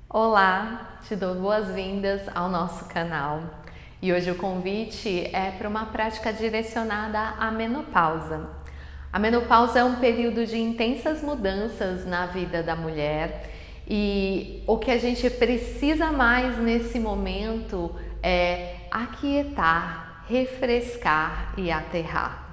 Olá, te dou boas-vindas ao nosso canal. E hoje o convite é para uma prática direcionada à menopausa. A menopausa é um período de intensas mudanças na vida da mulher e o que a gente precisa mais nesse momento é aquietar, refrescar e aterrar.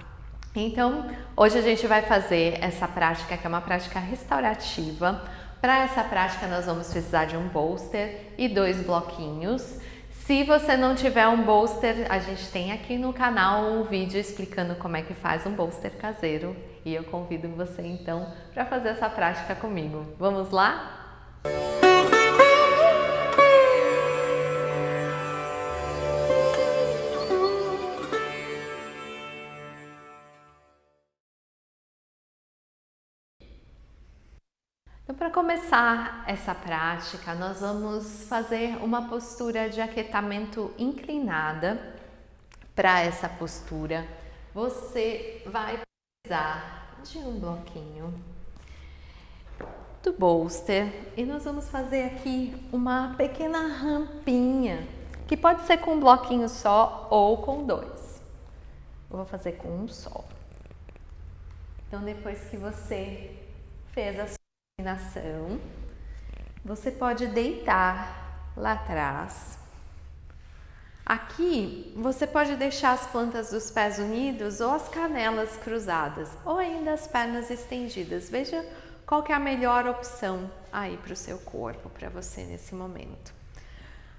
Então, hoje a gente vai fazer essa prática que é uma prática restaurativa. Para essa prática nós vamos precisar de um bolster e 2 bloquinhos. Se você não tiver um bolster, a gente tem aqui no canal um vídeo explicando como é que faz um bolster caseiro e eu convido você então para fazer essa prática comigo. Vamos lá? Então, para começar essa prática, nós vamos fazer uma postura de aquietamento inclinada. Para essa postura, você vai precisar de um bloquinho do bolster e nós vamos fazer aqui uma pequena rampinha, que pode ser com um bloquinho só ou com 2. Eu vou fazer com um só. Então, depois que você fez a sua inclinação, você pode deitar lá atrás. Aqui você pode deixar as plantas dos pés unidos ou as canelas cruzadas, ou ainda as pernas estendidas. Veja qual que é a melhor opção aí para o seu corpo, para você nesse momento.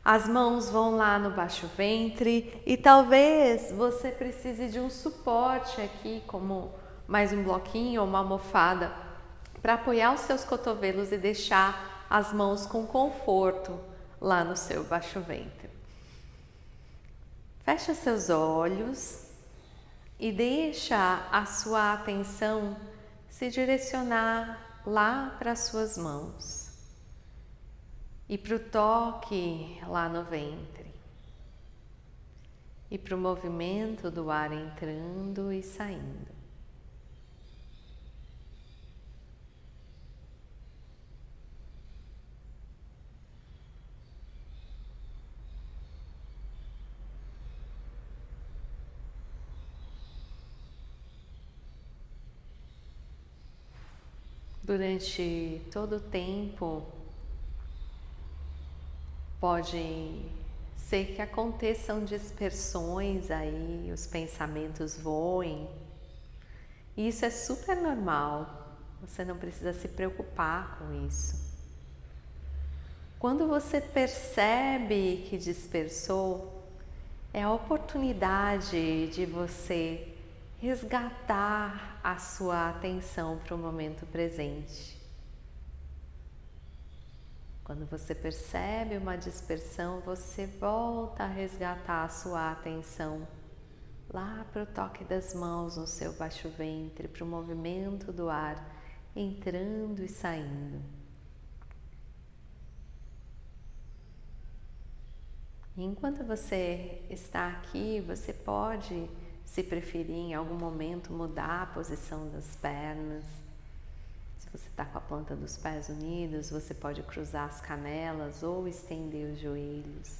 As mãos vão lá no baixo ventre e talvez você precise de um suporte aqui, como mais um bloquinho ou uma almofada, para apoiar os seus cotovelos e deixar as mãos com conforto lá no seu baixo ventre. Fecha seus olhos e deixa a sua atenção se direcionar lá para as suas mãos e para o toque lá no ventre e para o movimento do ar entrando e saindo. Durante todo o tempo, pode ser que aconteçam dispersões aí, os pensamentos voem. E isso é super normal, você não precisa se preocupar com isso. Quando você percebe que dispersou, é a oportunidade de você resgatar a sua atenção para o momento presente. Quando você percebe uma dispersão, você volta a resgatar a sua atenção lá para o toque das mãos no seu baixo ventre, para o movimento do ar entrando e saindo. E enquanto você está aqui, você pode, se preferir, em algum momento mudar a posição das pernas. Se você está com a planta dos pés unidos, você pode cruzar as canelas ou estender os joelhos.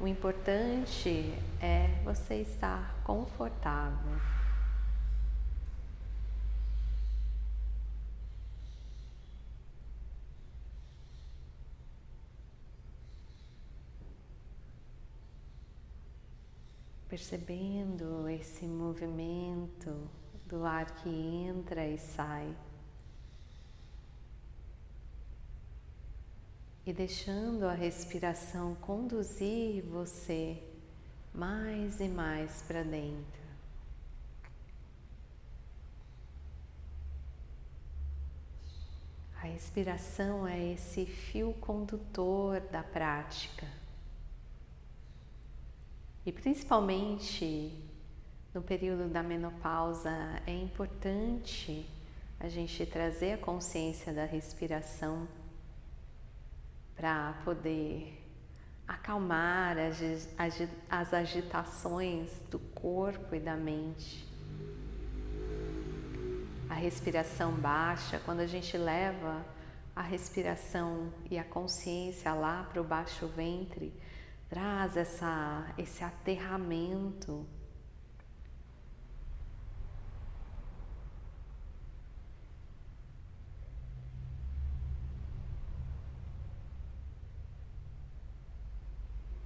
O importante é você estar confortável. Percebendo esse movimento do ar que entra e sai. E deixando a respiração conduzir você mais e mais para dentro. A respiração é esse fio condutor da prática. E principalmente no período da menopausa é importante a gente trazer a consciência da respiração para poder acalmar as agitações do corpo e da mente. A respiração baixa, quando a gente leva a respiração e a consciência lá para o baixo ventre, traz esse aterramento.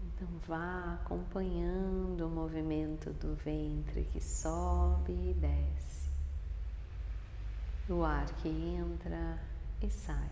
Então vá acompanhando o movimento do ventre que sobe e desce, o ar que entra e sai.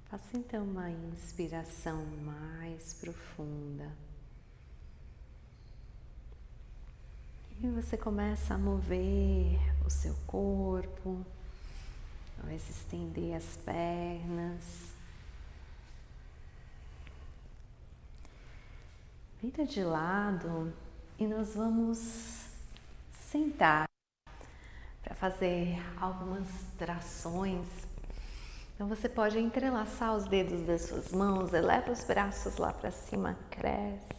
Faça então uma inspiração mais profunda. E você começa a mover o seu corpo, talvez estender as pernas. Vira de lado e nós vamos sentar para fazer algumas trações. Então você pode entrelaçar os dedos das suas mãos, eleva os braços lá para cima, cresce.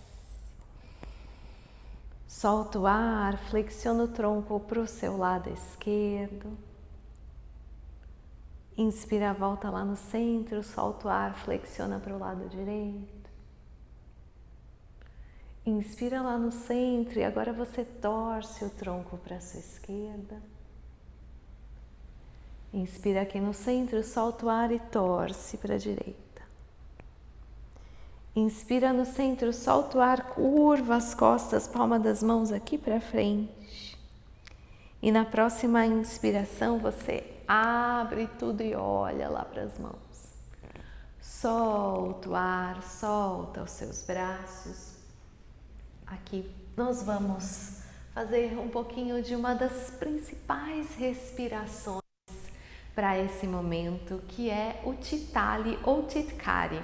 Solta o ar, flexiona o tronco para o seu lado esquerdo. Inspira, volta lá no centro, solta o ar, flexiona para o lado direito. Inspira lá no centro e agora você torce o tronco para a sua esquerda. Inspira aqui no centro, solta o ar e torce para a direita. Inspira no centro, solta o ar, curva as costas, palma das mãos aqui para frente. E na próxima inspiração você abre tudo e olha lá para as mãos. Solta o ar, solta os seus braços. Aqui nós vamos fazer um pouquinho de uma das principais respirações para esse momento, que é o Thitali ou Thitkari.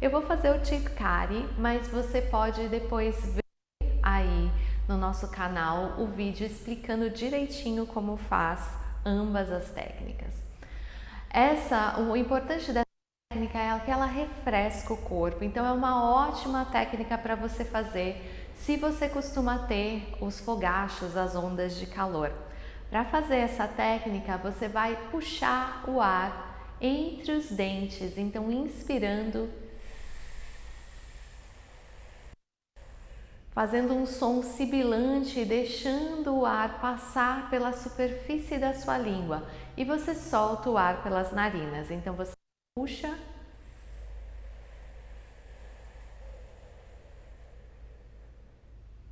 Eu vou fazer o Thitkari, mas você pode depois ver aí no nosso canal o vídeo explicando direitinho como faz ambas as técnicas. O importante dessa técnica é que ela refresca o corpo, então é uma ótima técnica para você fazer se você costuma ter os fogachos, as ondas de calor. Para fazer essa técnica, você vai puxar o ar entre os dentes, então inspirando, fazendo um som sibilante, deixando o ar passar pela superfície da sua língua e você solta o ar pelas narinas. Então você puxa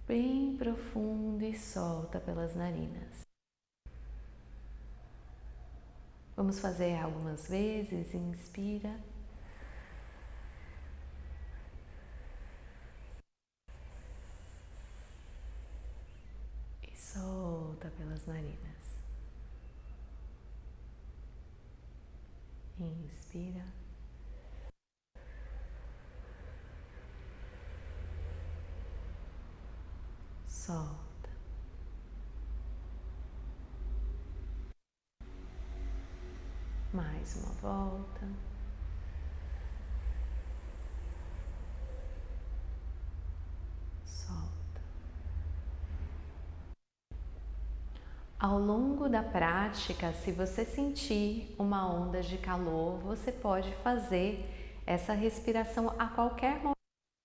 bem profundo e solta pelas narinas. Vamos fazer algumas vezes. Inspira. E solta pelas narinas. Inspira. Solta. Mais uma volta. Solta. Ao longo da prática, se você sentir uma onda de calor, você pode fazer essa respiração a qualquer momento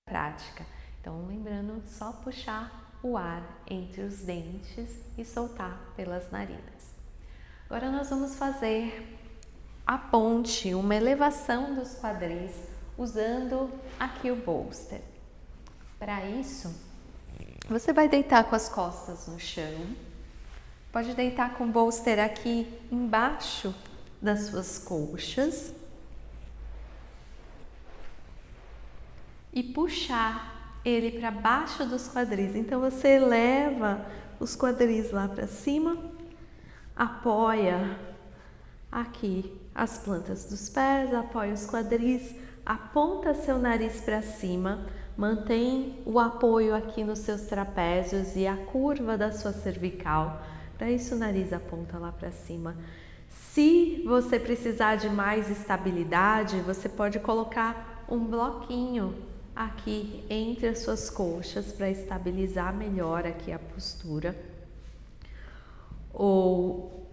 da prática. Então, lembrando, só puxar o ar entre os dentes e soltar pelas narinas. Agora nós vamos fazer a ponte, uma elevação dos quadris, usando aqui o bolster. Para isso, você vai deitar com as costas no chão. Pode deitar com o bolster aqui embaixo das suas coxas e puxar ele para baixo dos quadris. Então você eleva os quadris lá para cima, apoia aqui as plantas dos pés, apoia os quadris, aponta seu nariz para cima, mantém o apoio aqui nos seus trapézios e a curva da sua cervical. Para isso o nariz aponta lá para cima. Se você precisar de mais estabilidade, você pode colocar um bloquinho aqui entre as suas coxas para estabilizar melhor aqui a postura. Ou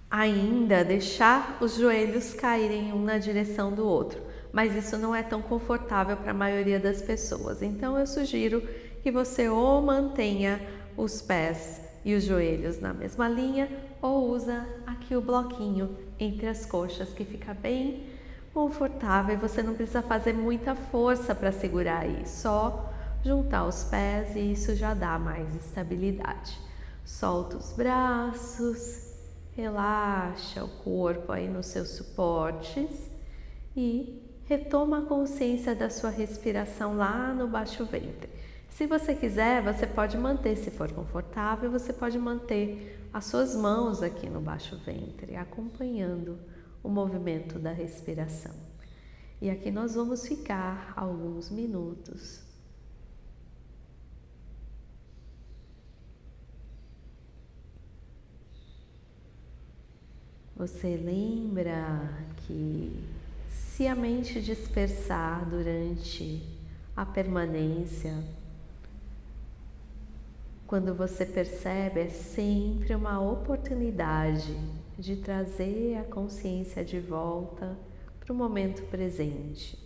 ainda deixar os joelhos caírem um na direção do outro, mas isso não é tão confortável para a maioria das pessoas. Então eu sugiro que você ou mantenha os pés e os joelhos na mesma linha ou usa aqui o bloquinho entre as coxas, que fica bem confortável e você não precisa fazer muita força para segurar aí, só juntar os pés e isso já dá mais estabilidade. Solta os braços, relaxa o corpo aí nos seus suportes e retoma a consciência da sua respiração lá no baixo ventre. Se você quiser, você pode manter, se for confortável, você pode manter as suas mãos aqui no baixo ventre, acompanhando o movimento da respiração. E aqui nós vamos ficar alguns minutos. Você lembra que se a mente dispersar durante a permanência, quando você percebe, é sempre uma oportunidade de trazer a consciência de volta para o momento presente.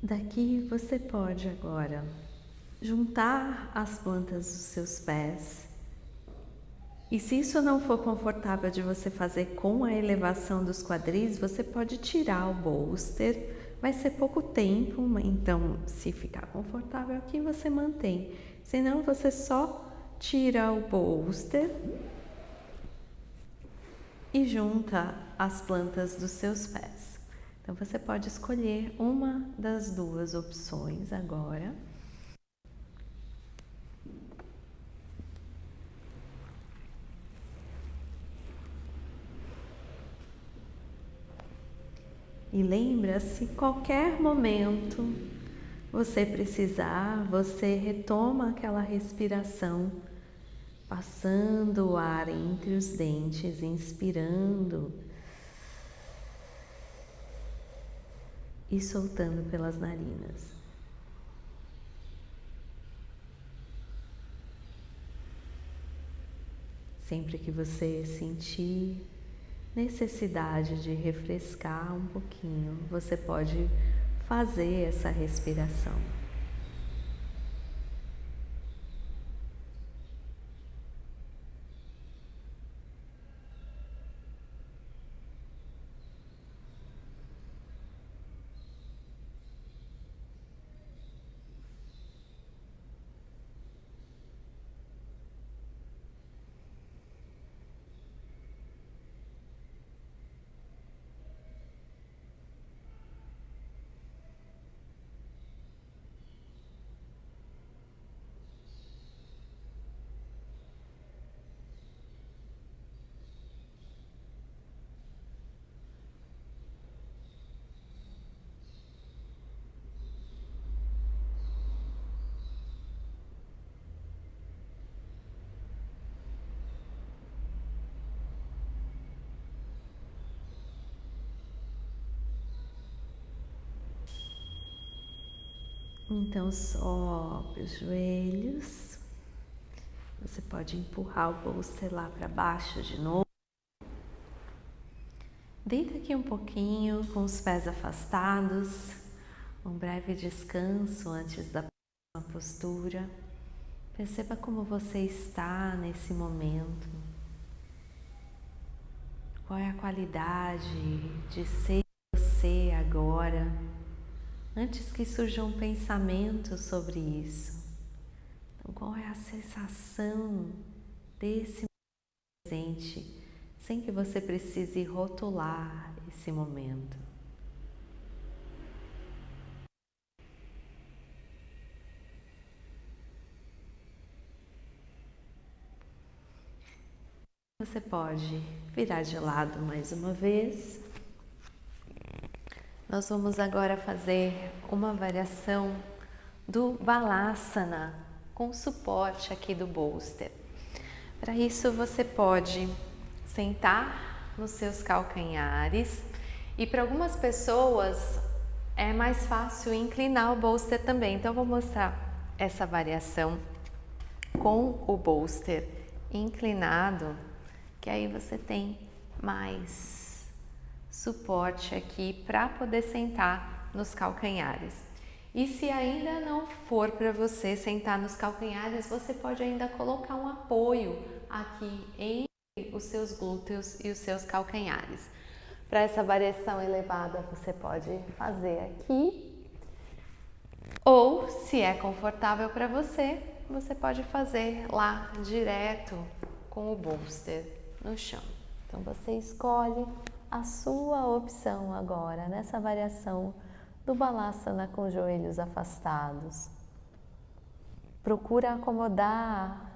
Daqui você pode agora juntar as plantas dos seus pés. E se isso não for confortável de você fazer com a elevação dos quadris, você pode tirar o bolster. Vai ser pouco tempo, então se ficar confortável aqui você mantém. Senão você só tira o bolster e junta as plantas dos seus pés. Então você pode escolher uma das duas opções agora. E lembra, se qualquer momento você precisar, você retoma aquela respiração, passando o ar entre os dentes, inspirando e soltando pelas narinas. Sempre que você sentir necessidade de refrescar um pouquinho, você pode fazer essa respiração. Então sobe os joelhos. Você pode empurrar o bolster lá para baixo de novo. Deita aqui um pouquinho com os pés afastados. Um breve descanso antes da próxima postura. Perceba como você está nesse momento. Qual é a qualidade de ser você agora? Antes que surja um pensamento sobre isso. Então, qual é a sensação desse presente, sem que você precise rotular esse momento? Você pode virar de lado mais uma vez. Nós vamos agora fazer uma variação do Balasana com suporte aqui do bolster. Para isso você pode sentar nos seus calcanhares e para algumas pessoas é mais fácil inclinar o bolster também. Então eu vou mostrar essa variação com o bolster inclinado, que aí você tem mais suporte aqui para poder sentar nos calcanhares. E se ainda não for para você sentar nos calcanhares, você pode ainda colocar um apoio aqui entre os seus glúteos e os seus calcanhares. Para essa variação elevada, você pode fazer aqui. Ou, se é confortável para você, você pode fazer lá direto com o bolster no chão. Então você escolhe a sua opção agora nessa variação do Balasana com os joelhos afastados. Procura acomodar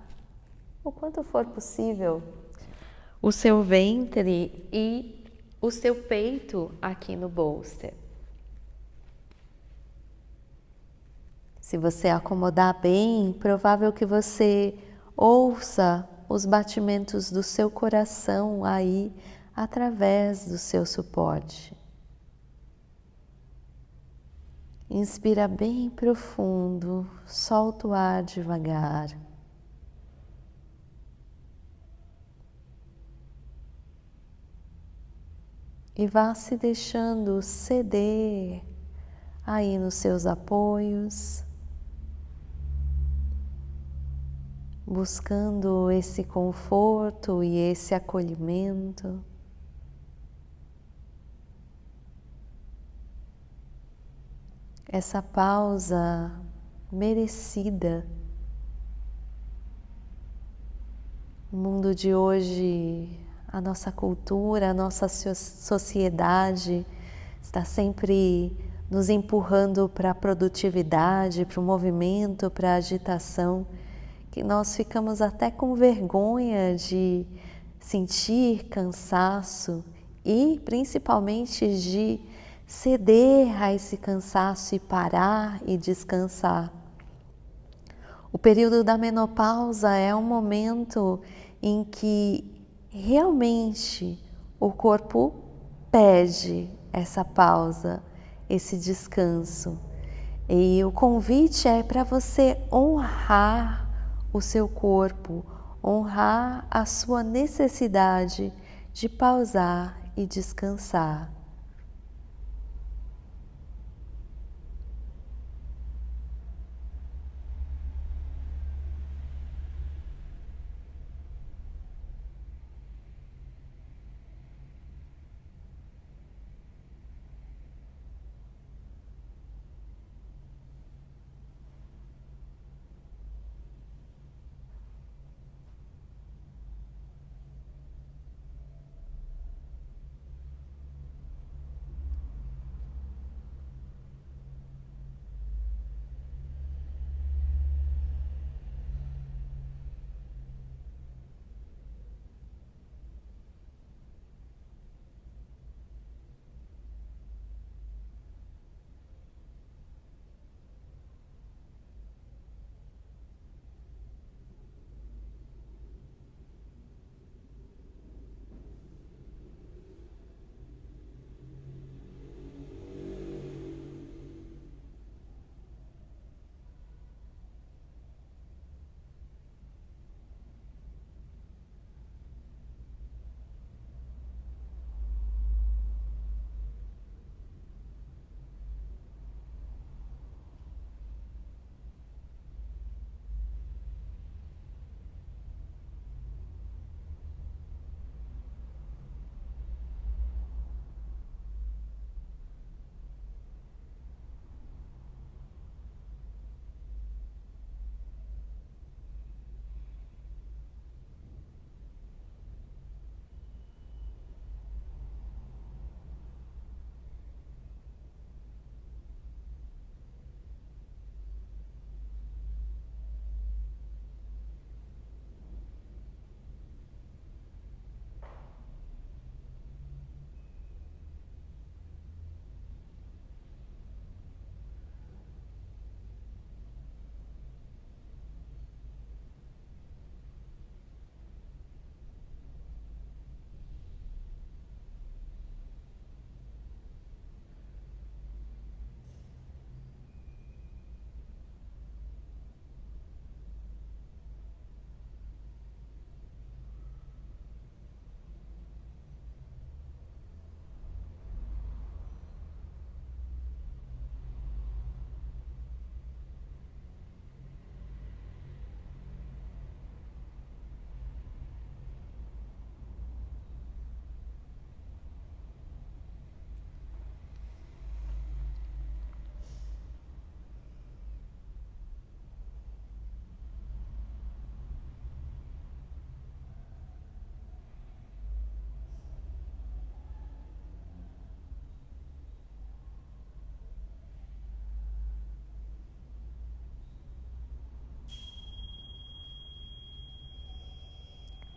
o quanto for possível o seu ventre e o seu peito aqui no bolster. Se você acomodar bem, provável que você ouça os batimentos do seu coração aí através do seu suporte. Inspira bem profundo, solta o ar devagar. E vá se deixando ceder aí nos seus apoios, buscando esse conforto e esse acolhimento. Essa pausa merecida. O mundo de hoje, a nossa cultura, a nossa sociedade está sempre nos empurrando para a produtividade, para o movimento, para a agitação, que nós ficamos até com vergonha de sentir cansaço e principalmente de ceder a esse cansaço e parar e descansar. O período da menopausa é um momento em que realmente o corpo pede essa pausa, esse descanso. E o convite é para você honrar o seu corpo, honrar a sua necessidade de pausar e descansar.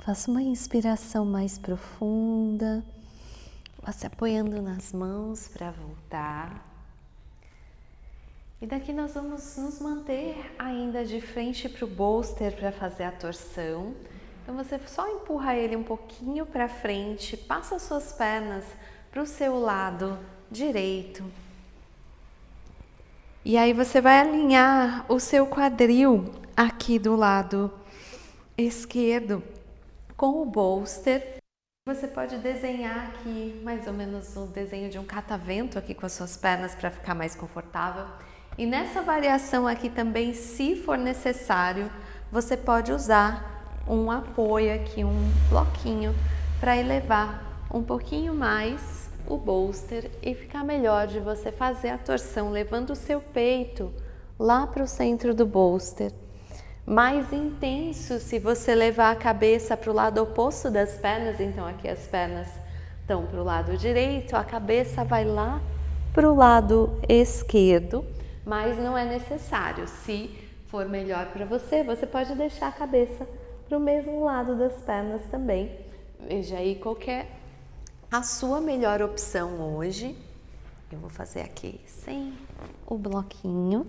Faça uma inspiração mais profunda, vá se apoiando nas mãos para voltar. E daqui nós vamos nos manter ainda de frente para o bolster para fazer a torção. Então você só empurra ele um pouquinho para frente, passa as suas pernas para o seu lado direito. E aí você vai alinhar o seu quadril aqui do lado esquerdo com o bolster Você pode desenhar aqui mais ou menos o desenho de um catavento aqui com as suas pernas para ficar mais confortável. E nessa variação aqui também, se for necessário, você pode usar um apoio aqui, um bloquinho, para elevar um pouquinho mais o bolster e ficar melhor de você fazer a torção, levando o seu peito lá para o centro do bolster. Mais intenso se você levar a cabeça para o lado oposto das pernas, então aqui as pernas estão para o lado direito, a cabeça vai lá para o lado esquerdo, mas não é necessário. Se for melhor para você, você pode deixar a cabeça para o mesmo lado das pernas também. Veja aí qual que é a sua melhor opção hoje. Eu vou fazer aqui sem o bloquinho.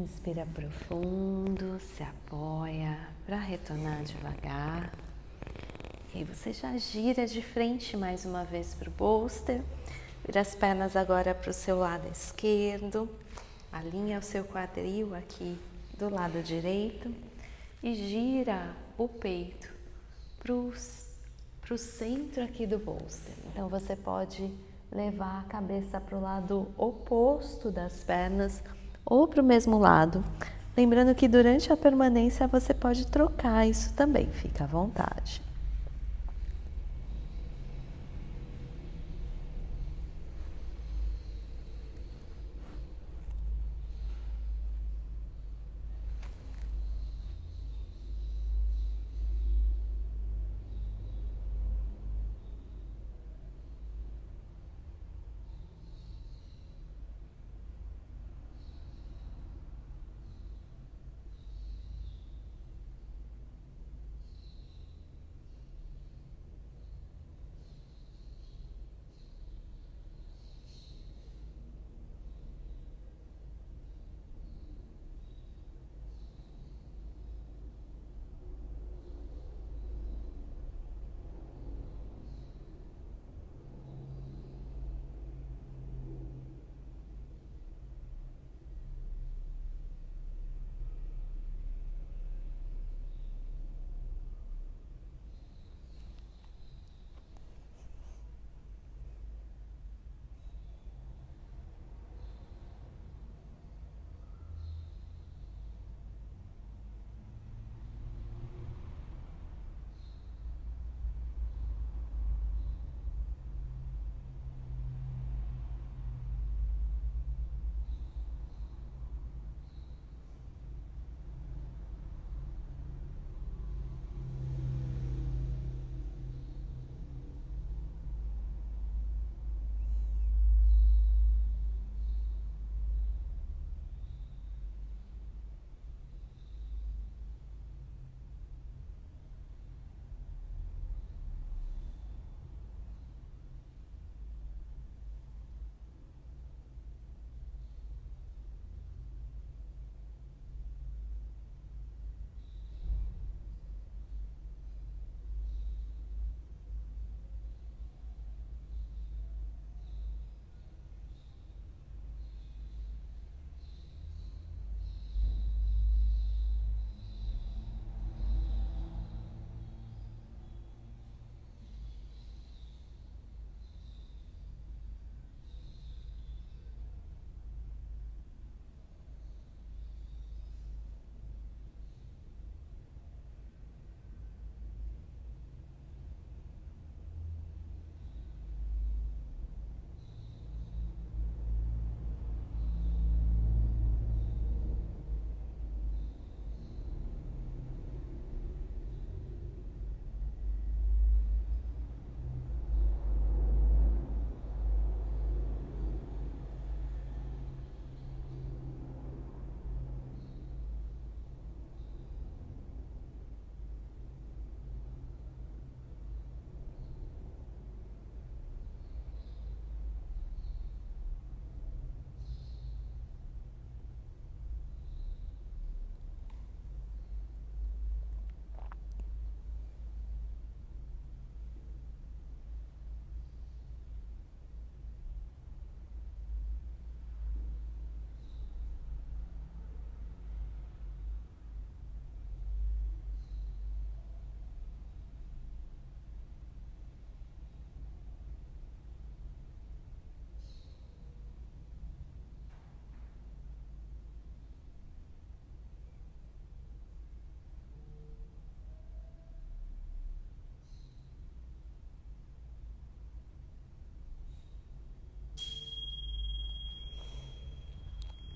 Inspira profundo, se apoia para retornar devagar. E aí você já gira de frente mais uma vez para o bolster. Vira as pernas agora para o seu lado esquerdo. Alinha o seu quadril aqui do lado direito. E gira o peito para o centro aqui do bolster. Então você pode levar a cabeça para o lado oposto das pernas ou para o mesmo lado. Lembrando que durante a permanência você pode trocar isso também, fica à vontade.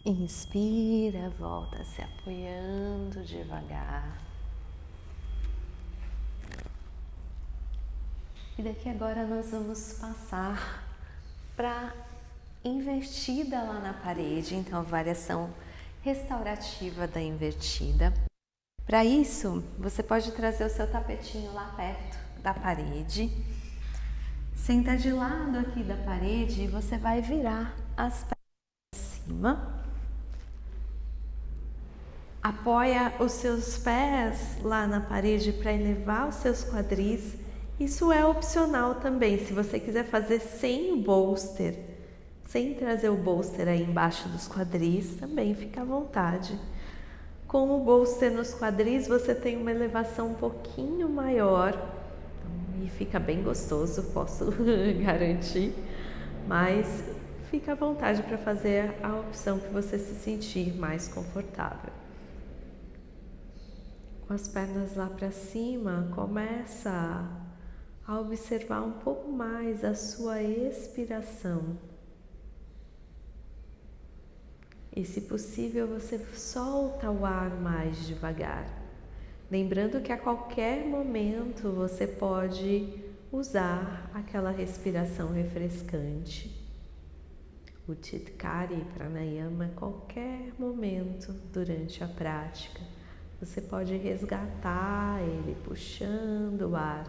Inspira, volta se apoiando devagar. E daqui agora nós vamos passar para invertida lá na parede, então variação restaurativa da invertida. Para isso, você pode trazer o seu tapetinho lá perto da parede, senta de lado aqui da parede e você vai virar as pernas para cima. Apoia os seus pés lá na parede para elevar os seus quadris. Isso é opcional também, se você quiser fazer sem o bolster, sem trazer o bolster aí embaixo dos quadris, também fica à vontade. Com o bolster nos quadris, você tem uma elevação um pouquinho maior e fica bem gostoso, posso garantir, mas fica à vontade para fazer a opção que você se sentir mais confortável. Com as pernas lá para cima, começa a observar um pouco mais a sua expiração. E, se possível, você solta o ar mais devagar. Lembrando que a qualquer momento você pode usar aquela respiração refrescante. O Chitkari Pranayama, a qualquer momento durante a prática, você pode resgatar ele puxando o ar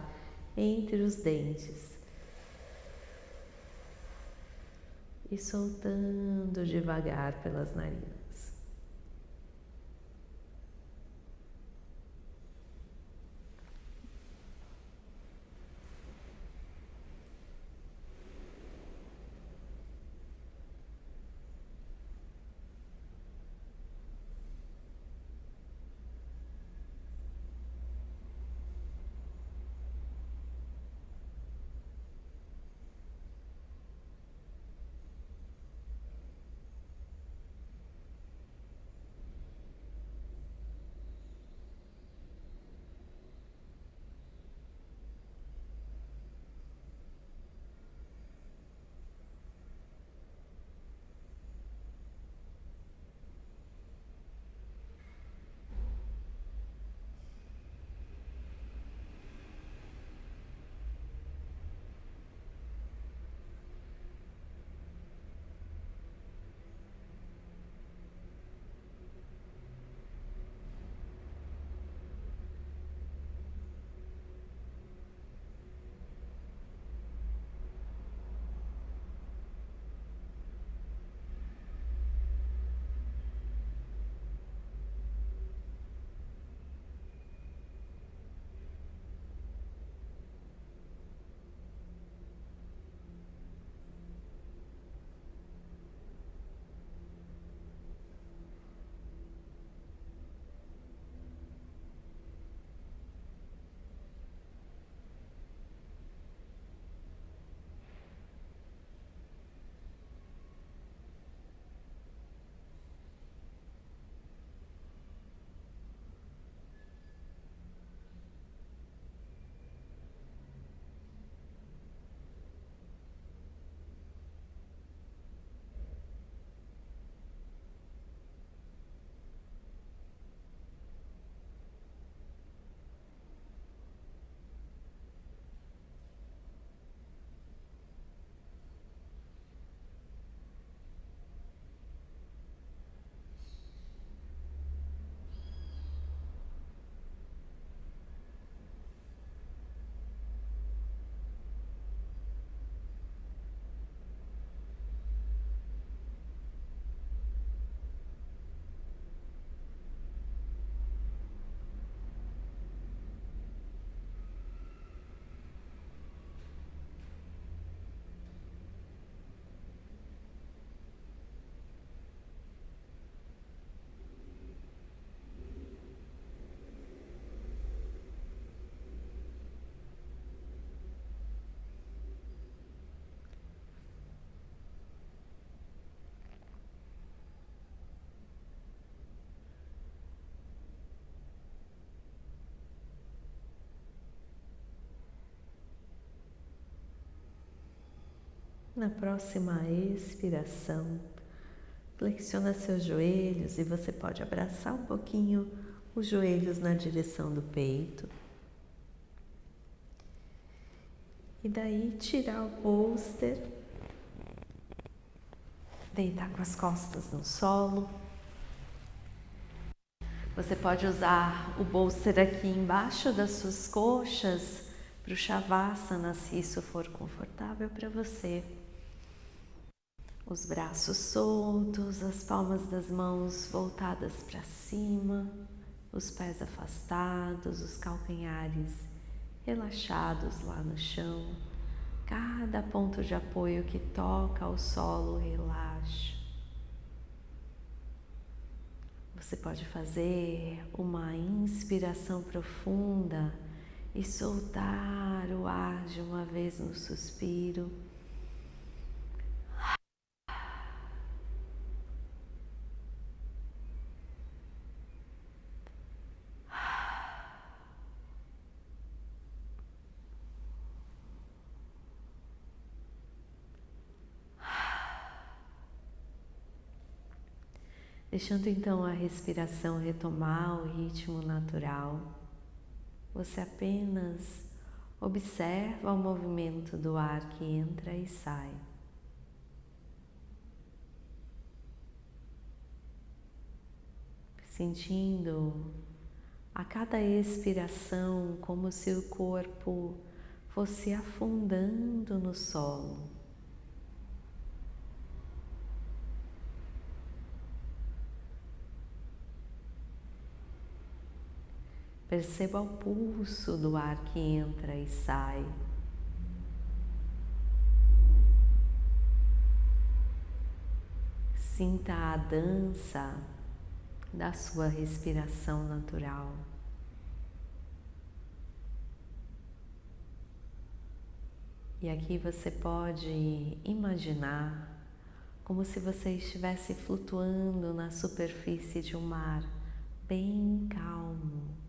entre os dentes e soltando devagar pelas narinas. Na próxima expiração, flexiona seus joelhos e você pode abraçar um pouquinho os joelhos na direção do peito. E daí tirar o bolster, deitar com as costas no solo. Você pode usar o bolster aqui embaixo das suas coxas para o Shavasana, se isso for confortável para você. Os braços soltos, as palmas das mãos voltadas para cima, os pés afastados, os calcanhares relaxados lá no chão. Cada ponto de apoio que toca ao solo relaxa. Você pode fazer uma inspiração profunda e soltar o ar de uma vez no suspiro. Deixando então a respiração retomar o ritmo natural, você apenas observa o movimento do ar que entra e sai. Sentindo a cada expiração como se o corpo fosse afundando no solo. Perceba o pulso do ar que entra e sai. Sinta a dança da sua respiração natural. E aqui você pode imaginar como se você estivesse flutuando na superfície de um mar bem calmo.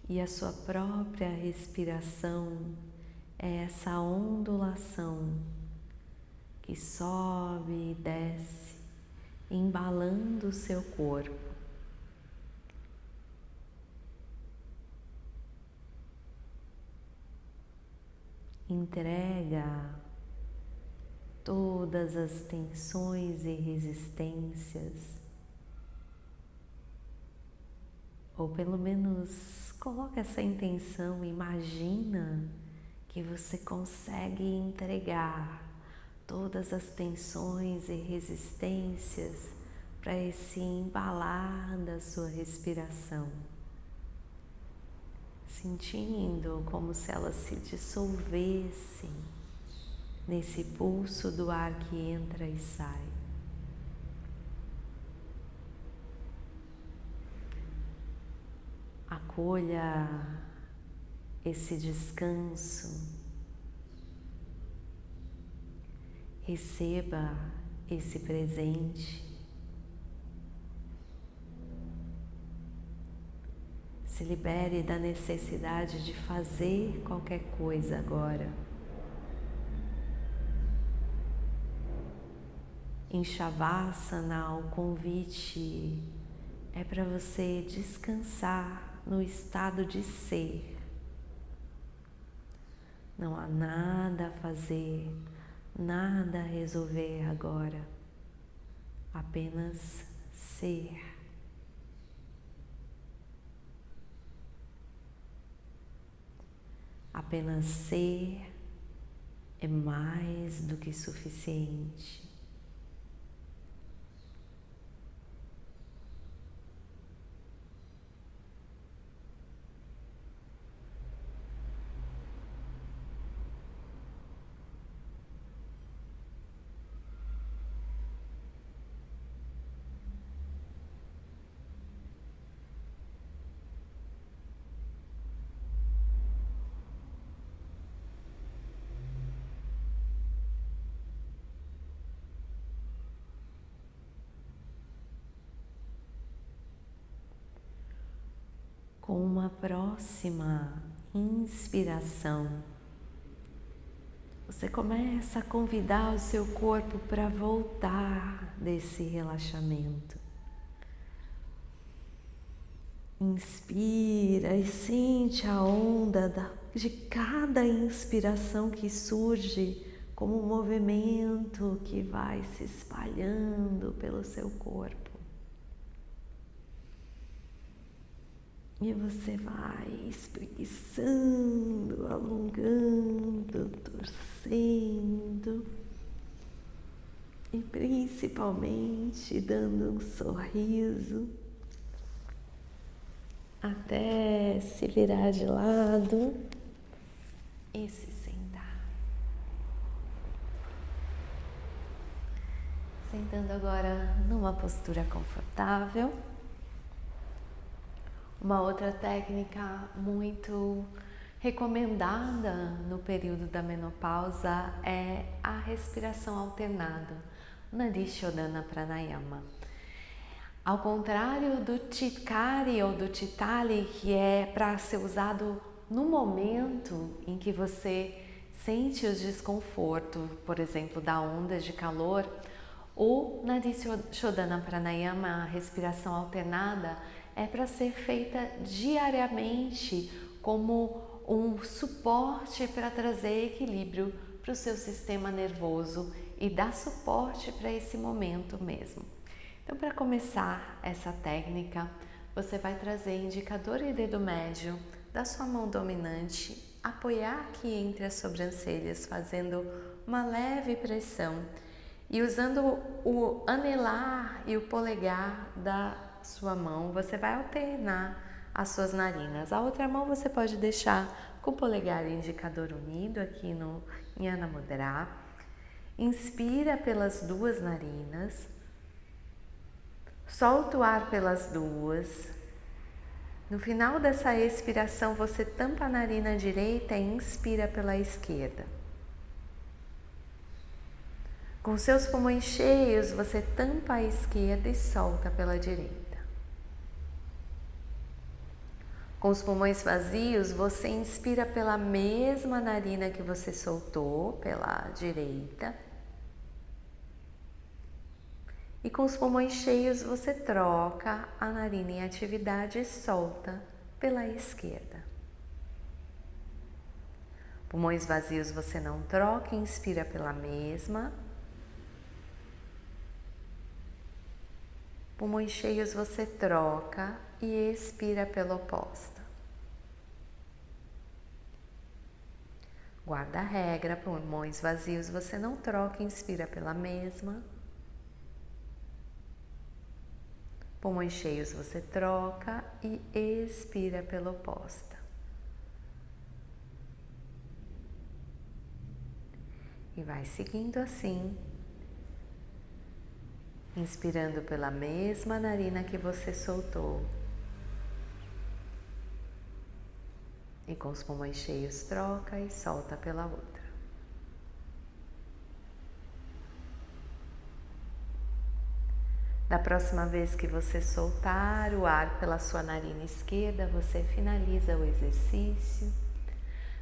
E a sua própria respiração é essa ondulação que sobe e desce, embalando o seu corpo. Entrega todas as tensões e resistências, ou pelo menos coloca essa intenção, imagina que você consegue entregar todas as tensões e resistências para esse embalar da sua respiração, sentindo como se elas se dissolvessem nesse pulso do ar que entra e sai. Acolha esse descanso, receba esse presente, se libere da necessidade de fazer qualquer coisa agora. Em Shavasana, o convite é para você descansar no estado de ser. Não há nada a fazer, nada a resolver agora, apenas ser. Apenas ser é mais do que suficiente. Com uma próxima inspiração, você começa a convidar o seu corpo para voltar desse relaxamento. Inspira e sente a onda de cada inspiração que surge como um movimento que vai se espalhando pelo seu corpo. E você vai espreguiçando, alongando, torcendo. e principalmente dando um sorriso até se virar de lado e se sentar. Sentando agora numa postura confortável. Uma outra técnica muito recomendada no período da menopausa é a respiração alternada, Nadi Shodhana Pranayama. Ao contrário do Chitkari ou do Chitali, que é para ser usado no momento em que você sente o desconforto, por exemplo, da onda de calor, o Nadi Shodhana Pranayama, a respiração alternada, é para ser feita diariamente como um suporte para trazer equilíbrio para o seu sistema nervoso e dar suporte para esse momento mesmo. Então, para começar essa técnica, você vai trazer indicador e dedo médio da sua mão dominante, apoiar aqui entre as sobrancelhas, fazendo uma leve pressão e usando o anelar e o polegar da sua mão, você vai alternar as suas narinas. A outra mão você pode deixar com o polegar e indicador unido aqui no Jnana Mudra. Inspira pelas duas narinas. Solta o ar pelas duas. No final dessa expiração, você tampa a narina direita e inspira pela esquerda. Com seus pulmões cheios, você tampa a esquerda e solta pela direita. Com os pulmões vazios, você inspira pela mesma narina que você soltou, pela direita. E com os pulmões cheios, você troca a narina em atividade e solta pela esquerda. Pulmões vazios você não troca, inspira pela mesma. Pulmões cheios você troca e expira pela oposta. Guarda a regra, pulmões vazios você não troca, inspira pela mesma. Pulmões cheios você troca e expira pela oposta. E vai seguindo assim, inspirando pela mesma narina que você soltou. E com os pulmões cheios troca e solta pela outra. Da próxima vez que você soltar o ar pela sua narina esquerda, você finaliza o exercício.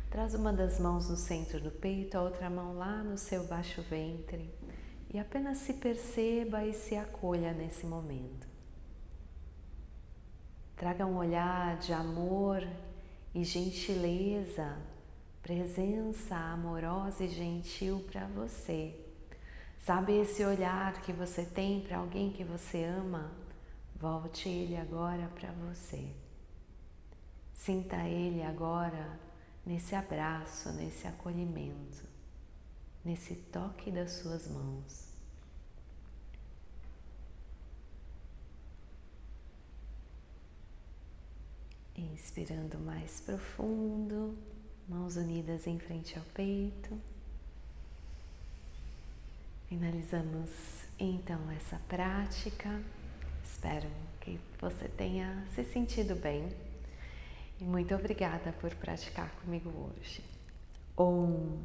Traz uma das mãos no centro do peito, a outra mão lá no seu baixo ventre. E apenas se perceba e se acolha nesse momento. Traga um olhar de amor e gentileza, presença amorosa e gentil para você. Sabe esse olhar que você tem para alguém que você ama? Volte ele agora para você. Sinta ele agora nesse abraço, nesse acolhimento, nesse toque das suas mãos. Inspirando mais profundo, mãos unidas em frente ao peito. Finalizamos então essa prática. Espero que você tenha se sentido bem e muito obrigada por praticar comigo hoje. Om